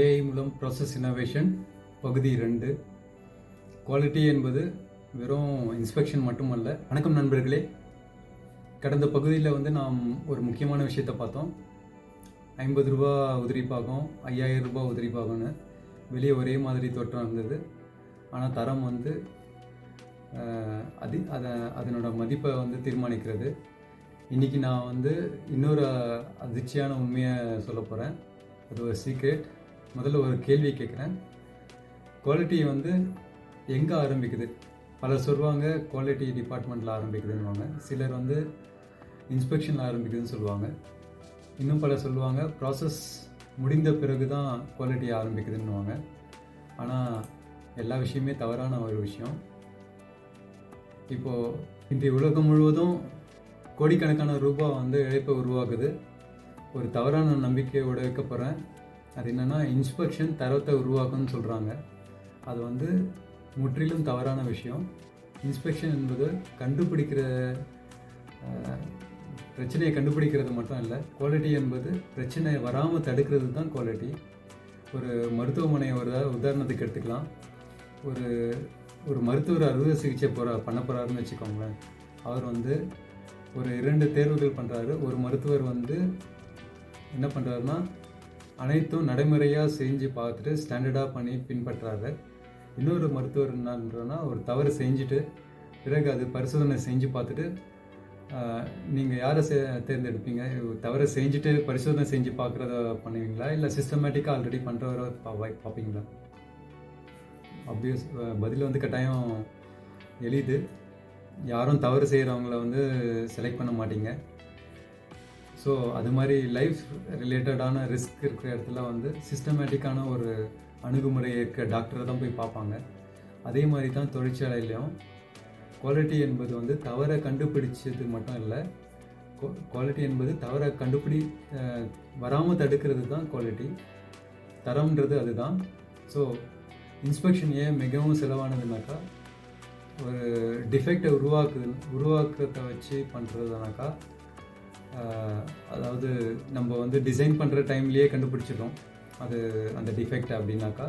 AI மூலம் process innovation பகுதி 2. Quality என்பது வெறும் இன்ஸ்பெக்ஷன் மட்டுமல்ல. வணக்கம் நண்பர்களே. கடந்த பகுதியில் நாம் ஒரு முக்கியமான விஷயத்தை பார்த்தோம். 50 ரூபா உதிரி பாகம், 5000 ரூபாய் உதிரி பாகம்னு வெளியே ஒரே மாதிரி தோற்றம் இருந்தது. ஆனால் தரம் அதனோட மதிப்பை தீர்மானிக்கிறது. இன்றைக்கி நான் இன்னொரு அதிர்ச்சியான உண்மையை சொல்ல போகிறேன். அது ஒரு சீக்ரெட். முதல்ல ஒரு கேள்வி கேட்குறேன். குவாலிட்டி எங்கே ஆரம்பிக்குது? பலர் சொல்லுவாங்க குவாலிட்டி டிபார்ட்மெண்ட்டில் ஆரம்பிக்குதுன்னுவாங்க. சிலர் இன்ஸ்பெக்ஷனில் ஆரம்பிக்குதுன்னு சொல்லுவாங்க. இன்னும் பலர் சொல்லுவாங்க ப்ராசஸ் முடிந்த பிறகு தான் குவாலிட்டி ஆரம்பிக்குதுன்னுவாங்க. ஆனால் எல்லா விஷயமே தவறான ஒரு விஷயம். இப்போது இன்றைய உலகம் முழுவதும் கோடிக்கணக்கான ரூபாய் இழப்பை உருவாக்குது. ஒரு தவறான நம்பிக்கையோட வைக்க போகிறேன். அது என்னென்னா, இன்ஸ்பெக்ஷன் தரத்தை உருவாக்குன்னு சொல்கிறாங்க. அது முற்றிலும் தவறான விஷயம். இன்ஸ்பெக்ஷன் என்பது பிரச்சனையை கண்டுபிடிக்கிறது மட்டும் இல்லை. குவாலிட்டி என்பது பிரச்சனை வராமல் தடுக்கிறது தான் குவாலிட்டி. ஒரு மருத்துவமனையை உதாரணத்துக்கு எடுத்துக்கலாம். ஒரு மருத்துவர் அறுவை சிகிச்சை பண்ண போகிறாருன்னு வச்சுக்கோங்களேன். அவர் ஒரு 2 தேர்வுகள் பண்ணுறாரு. ஒரு மருத்துவர் என்ன பண்ணுறாருன்னா, அனைத்தும் நடைமுறையாக செஞ்சு பார்த்துட்டு ஸ்டாண்டர்டாக பண்ணி பின்பற்றாரு. இன்னொரு மருத்துவர் என்னன்றனா, ஒரு தவறு செஞ்சுட்டு பிறகு அது பரிசோதனை செஞ்சு பார்த்துட்டு நீங்கள் யாரை தேர்ந்தெடுப்பீங்க? தவறை செஞ்சுட்டு பரிசோதனை செஞ்சு பார்க்குறத பண்ணுவீங்களா, இல்லை சிஸ்டமேட்டிக்காக ஆல்ரெடி பண்ணுறவரை பார்ப்பீங்களா? பதில் கட்டாயம் எளிது. யாரும் தவறு செய்கிறவங்கள செலக்ட் பண்ண மாட்டீங்க. ஸோ அது மாதிரி லைஃப் ரிலேட்டடான ரிஸ்க் இருக்கிற இடத்துல சிஸ்டமேட்டிக்கான ஒரு அணுகுமுறை இருக்க டாக்டரை தான் போய் பார்ப்பாங்க. அதே மாதிரி தான் தொழிற்சாலையிலையும் குவாலிட்டி என்பது தவறை கண்டுபிடிச்சது மட்டும் இல்லை. குவாலிட்டி என்பது தவறை வராமல் தடுக்கிறது தான் குவாலிட்டி. தரம்ன்றது அதுதான். ஸோ இன்ஸ்பெக்ஷன் ஏன் மிகவும் செலவானதுனாக்கா, ஒரு டிஃபெக்டை உருவாக்கத்தை வச்சு பண்ணுறதுனாக்கா, அதாவது நம்ம டிசைன் பண்ணுற டைம்லேயே கண்டுபிடிச்சிடும் அது அந்த டிஃபெக்ட் அப்படின்னாக்கா,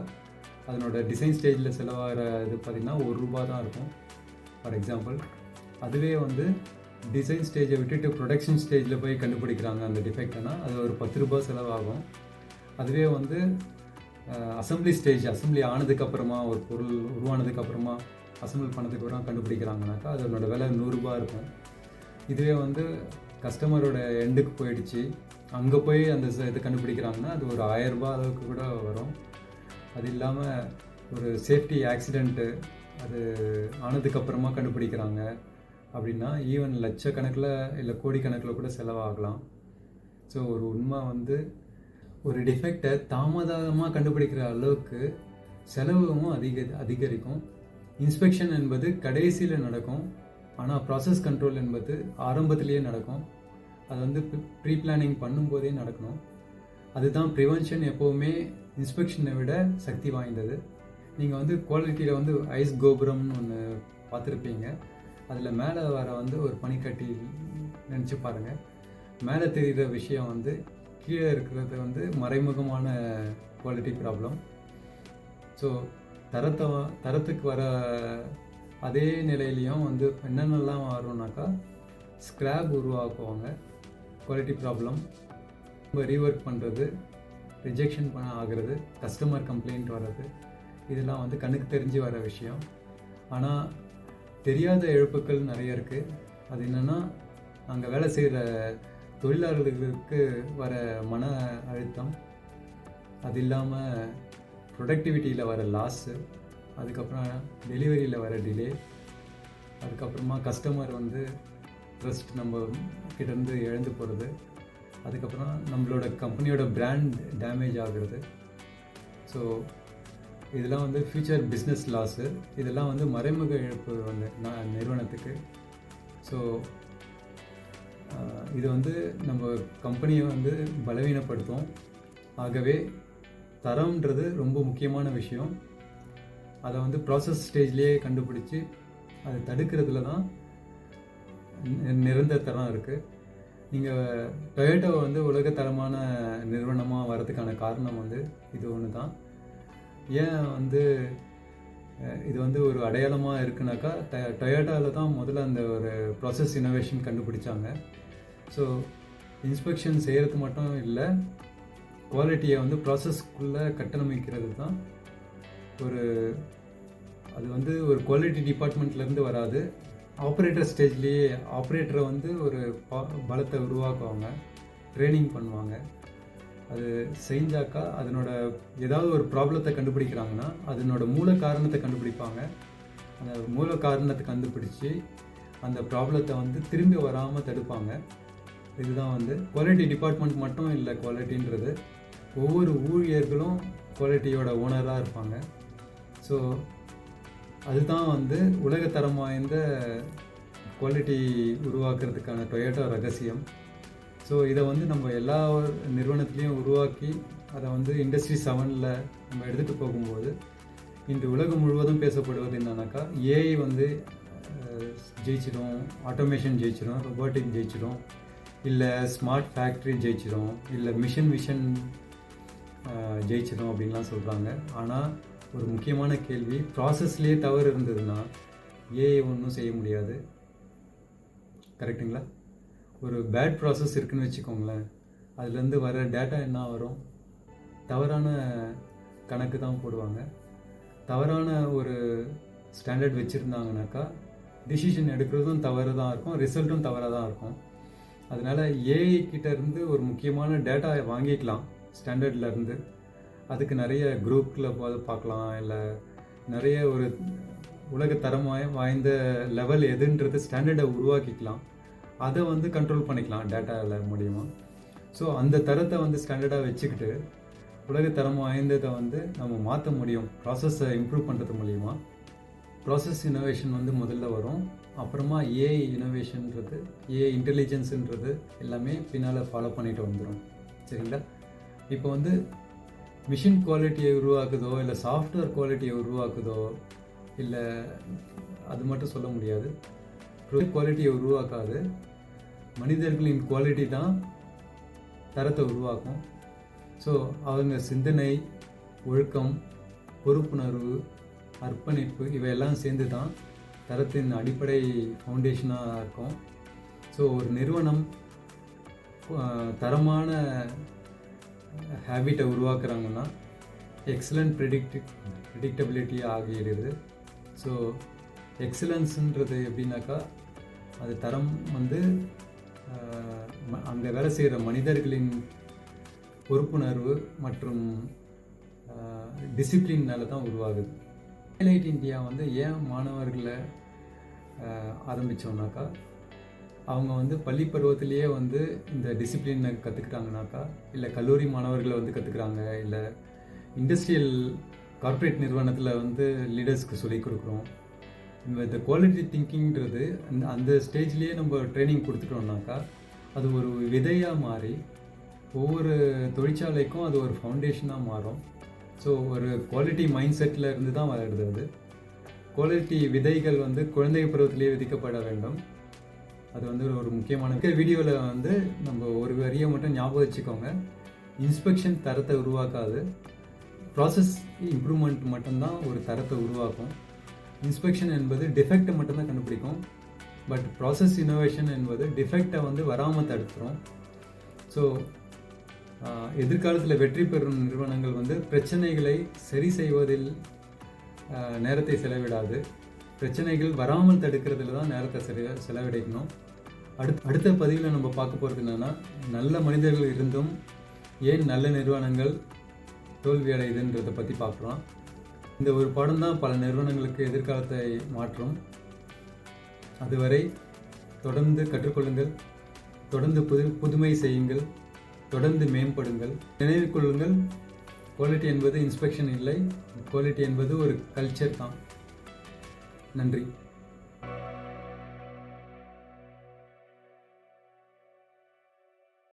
அதனோட டிசைன் ஸ்டேஜில் செலவாகிற இது பார்த்திங்கன்னா ₹1 தான் இருக்கும். ஃபார் எக்ஸாம்பிள், அதுவே டிசைன் ஸ்டேஜை விட்டுட்டு ப்ரொடக்ஷன் ஸ்டேஜில் போய் கண்டுபிடிக்கிறாங்க அந்த டிஃபெக்ட்னா, அது ஒரு ₹10 செலவாகும். அதுவே அசம்பிளி ஆனதுக்கப்புறமா, ஒரு பொருள் உருவானதுக்கப்புறமா அசம்பிள் பண்ணதுக்கப்புறம் கண்டுபிடிக்கிறாங்கனாக்கா அதனோட விலை ₹100 இருக்கும். இதுவே கஸ்டமரோட எண்டுக்கு போயிடுச்சு, அங்கே போய் அந்த இது கண்டுபிடிக்கிறாங்கன்னா அது ஒரு ₹1000 அளவுக்கு கூட வரும். அது இல்லாமல் ஒரு சேஃப்டி ஆக்சிடெண்ட்டு அது ஆனதுக்கப்புறமா கண்டுபிடிக்கிறாங்க அப்படின்னா ஈவன் லட்சக்கணக்கில் இல்லை கோடிக்கணக்கில் கூட செலவாகலாம். ஸோ ஒரு உண்மை ஒரு டிஃபெக்டை தாமதமாக கண்டுபிடிக்கிற அளவுக்கு செலவும் அதிகரிக்கும். இன்ஸ்பெக்ஷன் என்பது கடைசியில் நடக்கும். ஆனால் ப்ராசஸ் கண்ட்ரோல் என்பது ஆரம்பத்திலேயே நடக்கும். அது ப்ரீ பிளானிங் பண்ணும்போதே நடக்கணும். அதுதான் ப்ரிவென்ஷன். எப்போவுமே இன்ஸ்பெக்ஷனை விட சக்தி வாய்ந்தது. நீங்கள் குவாலிட்டியில் ஐஸ் கோபுரம்னு ஒன்று பார்த்துருப்பீங்க. அதில் மேலே வர ஒரு பனிக்கட்டி நினச்சி பாருங்கள். மேலே தெரிகிற விஷயம் கீழே இருக்கிறது மறைமுகமான குவாலிட்டி ப்ராப்ளம். ஸோ தரத்துக்கு வர அதே நிலையிலையும் என்னென்னலாம் வரும்னாக்கா, ஸ்க்ராப் உருவாக்குவாங்க, குவாலிட்டி ப்ராப்ளம், ரீஒர்க் பண்ணுறது, ரிஜெக்ஷன் ஆகிறது, கஸ்டமர் கம்ப்ளைண்ட் வர்றது, இதெல்லாம் கண்ணுக்கு தெரிஞ்சு வர விஷயம். ஆனால் தெரியாத இழப்புகள் நிறைய இருக்குது. அது என்னென்னா, அங்கே வேலை செய்கிற தொழிலாளர்களுக்கு வர மன அழுத்தம், அது இல்லாமல் ப்ரொடக்டிவிட்டியில் வர லாஸு, அதுக்கப்புறம் டெலிவரியில் வர டிலே, அதுக்கப்புறமா கஸ்டமர் ட்ரஸ்ட் நம்ம கிட்டேருந்து இழந்து போகிறது, அதுக்கப்புறம் நம்மளோட கம்பெனியோட பிராண்ட் டேமேஜ் ஆகுறது. ஸோ இதெல்லாம் ஃபியூச்சர் பிஸ்னஸ் லாஸு. இதெல்லாம் மறைமுக இழப்பு நிறுவனத்துக்கு. ஸோ இது நம்ம கம்பெனியை பலவீனப்படுத்தும். ஆகவே தரம்ன்றது ரொம்ப முக்கியமான விஷயம். அதை ப்ராசஸ் ஸ்டேஜ்லேயே கண்டுபிடிச்சி அதை தடுக்கிறதுல தான் நிரந்தர தரம் இருக்குது. நீங்கள் டொயோட்டோ வந்து உலகத்தரமான நிறுவனமாக வரதுக்கான காரணம் வந்து இது ஒன்று தான். ஏன் வந்து இது வந்து ஒரு அடையாளமாக இருக்குனாக்கா, டொயோட்டாவில் தான் முதல்ல அந்த ஒரு ப்ராசஸ் இன்னோவேஷன் கண்டுபிடிச்சாங்க. ஸோ இன்ஸ்பெக்ஷன் செய்கிறது மட்டும் இல்லை, குவாலிட்டியை வந்து ப்ராசஸ்க்குள்ளே கட்டணமிக்கிறது தான் அது வந்து ஒரு குவாலிட்டி டிபார்ட்மெண்ட்லேருந்து வராது. ஆப்ரேட்டர் ஸ்டேஜ்லேயே ஆப்ரேட்டரை வந்து ஒரு பலத்தை உருவாக்குவாங்க, ட்ரைனிங் பண்ணுவாங்க. அது செஞ்சாக்கா அதனோட ஏதாவது ஒரு ப்ராப்ளத்தை கண்டுபிடிக்கிறாங்கன்னா அதனோட மூல காரணத்தை கண்டுபிடிப்பாங்க. அந்த மூல காரணத்தை கண்டுபிடிச்சி அந்த ப்ராப்ளத்தை வந்து திரும்பி வராமல் தடுப்பாங்க. இதுதான் வந்து குவாலிட்டி டிபார்ட்மெண்ட் மட்டும் இல்லை, குவாலிட்டின்றது ஒவ்வொரு ஊழியர்களும் குவாலிட்டியோட ஓனராக இருப்பாங்க. ஸோ அதுதான் வந்து உலகத்தரம் வாய்ந்த குவாலிட்டி உருவாக்குறதுக்கான டொயோட்டோ ரகசியம். ஸோ இதை வந்து நம்ம எல்லா நிறுவனத்துலேயும் உருவாக்கி அதை வந்து இண்டஸ்ட்ரி 7ல் நம்ம எடுத்துகிட்டு போகும்போது இன்று உலகம் முழுவதும் பேசப்படுவது என்னன்னாக்கா, ஏஐ வந்து ஜெயிச்சிடும், ஆட்டோமேஷன் ஜெயிச்சிடும், ரொபோட்டிக் ஜெயிச்சிடும், இல்லை ஸ்மார்ட் ஃபேக்ட்ரி ஜெயிச்சிடும், இல்லை மிஷன் விஷன் ஜெயிச்சிடும் அப்படின்லாம் சொல்கிறாங்க. ஆனால் ஒரு முக்கியமான கேள்வி, ப்ராசஸ்லேயே தவறு இருந்ததுன்னா ஏஐ ஒன்றும் செய்ய முடியாது. கரெக்டுங்களா? ஒரு பேட் ப்ராசஸ் இருக்குதுன்னு வச்சுக்கோங்களேன், அதுலேருந்து வர டேட்டா என்ன வரும்? தவறான கணக்கு தான் போடுவாங்க. தவறான ஒரு ஸ்டாண்டர்ட் வச்சுருந்தாங்கனாக்கா டிசிஷன் எடுக்கிறதும் தவறு தான் இருக்கும், ரிசல்ட்டும் தவறாக தான் இருக்கும். அதனால் ஏஐ கிட்டேருந்து ஒரு முக்கியமான டேட்டா வாங்கிக்கலாம் ஸ்டாண்டர்ட்லேருந்து. அதுக்கு நிறைய குரூப்பில் பார்க்கலாம், இல்லை நிறைய ஒரு உலகத்தரம் வாய்ந்த லெவல் எதுன்றது ஸ்டாண்டர்டை உருவாக்கிக்கலாம். அதை வந்து கண்ட்ரோல் பண்ணிக்கலாம் டேட்டாவில் மூலிமா. ஸோ அந்த தரத்தை வந்து ஸ்டாண்டர்டாக வச்சுக்கிட்டு உலகத்தரம் வாய்ந்ததை வந்து நம்ம மாற்ற முடியும் ப்ராசஸை இம்ப்ரூவ் பண்ணுறது மூலிமா. ப்ராசஸ் இனோவேஷன் வந்து முதல்ல வரும், அப்புறமா ஏஐ இனோவேஷன்றது, ஏஐ இன்டெலிஜென்ஸுன்றது எல்லாமே பின்னால் ஃபாலோ பண்ணிட்டு வந்துடும். சரிங்களா? இப்போ வந்து மிஷின் குவாலிட்டியை உருவாக்குதோ இல்லை சாஃப்ட்வேர் குவாலிட்டியை உருவாக்குதோ இல்லை அது மட்டும் சொல்ல முடியாது. குவாலிட்டியை உருவாக்காது, மனிதர்களின் குவாலிட்டி தான் தரத்தை உருவாக்கும். ஸோ அவங்க சிந்தனை, ஒழுக்கம், பொறுப்புணர்வு, அர்ப்பணிப்பு இவையெல்லாம் சேர்ந்து தான் தரத்தின் அடிப்படை ஃபவுண்டேஷனாக இருக்கும். ஸோ ஒரு நிறுவனம் தரமான ஹேபிட்டை உருவாக்குறாங்கன்னா எக்ஸலண்ட் ப்ரிடிக்டபிலிட்டி ஆகிடுது. ஸோ எக்ஸலன்ஸுன்றது எப்படின்னாக்கா, அது தரம் வந்து அங்கே வேலை செய்கிற மனிதர்களின் பொறுப்புணர்வு மற்றும் டிசிப்ளின்னால தான் உருவாகுது. ஹைலைட் இந்தியா வந்து ஏன் மாணவர்களை ஆரம்பித்தோம்னாக்கா, அவங்க வந்து பள்ளி பருவத்திலேயே வந்து இந்த டிசிப்ளினை கற்றுக்கிட்டாங்கனாக்கா, இல்லை கல்லூரி மாணவர்களை வந்து கற்றுக்குறாங்க, இல்லை இண்டஸ்ட்ரியல் கார்ப்பரேட் நிறுவனத்தில் வந்து லீடர்ஸ்க்கு சொல்லிக் கொடுக்குறோம். இந்த குவாலிட்டி திங்கிங்கிறது அந்த ஸ்டேஜ்லேயே நம்ம ட்ரைனிங் கொடுத்துட்டோம்னாக்கா அது ஒரு விதையாக மாறி ஒவ்வொரு தொழிற்சாலைக்கும் அது ஒரு ஃபவுண்டேஷனாக மாறும். ஸோ ஒரு குவாலிட்டி மைண்ட் செட்டில் இருந்து தான் வளருது. அது குவாலிட்டி விதைகள் வந்து குழந்தை பருவத்திலேயே விதிக்கப்பட வேண்டும். அது வந்து ஒரு முக்கியமான வீடியோவில் வந்து நம்ம ஒரு வரியை மட்டும் ஞாபகம் வச்சுக்கோங்க. இன்ஸ்பெக்ஷன் தரத்தை உருவாக்காது, ப்ராசஸ் இம்ப்ரூவ்மெண்ட் மட்டும்தான் ஒரு தரத்தை உருவாக்கும். இன்ஸ்பெக்ஷன் என்பது டிஃபெக்டை மட்டும்தான் கண்டுபிடிக்கும், பட் ப்ராசஸ் இன்னோவேஷன் என்பது டிஃபெக்டை வந்து வராமல் தடுத்துரும். ஸோ எதிர்காலத்தில் வெற்றி பெறும் நிறுவனங்கள் வந்து பிரச்சனைகளை சரி செய்வதில் நேரத்தை செலவிடாது, பிரச்சனைகள் வராமல் தடுக்கிறதுல தான் நேரத்தை செலவிடணும். அடுத்த பதிவில் நம்ம பார்க்க போகிறது என்னென்னா, நல்ல மனிதர்கள் இருந்தும் ஏன் நல்ல நிறுவனங்கள் தோல்வி அடையுதுன்றதை பற்றி பார்க்கலாம். இந்த ஒரு படம் தான் பல நிறுவனங்களுக்கு எதிர்காலத்தை மாற்றும். அதுவரை தொடர்ந்து கற்றுக்கொள்ளுங்கள், தொடர்ந்து புதுமை செய்யுங்கள், தொடர்ந்து மேம்படுங்கள். நினைவில் கொள்ளுங்கள், குவாலிட்டி என்பது இன்ஸ்பெக்ஷன் இல்லை, குவாலிட்டி என்பது ஒரு கல்ச்சர் தான். நன்றி.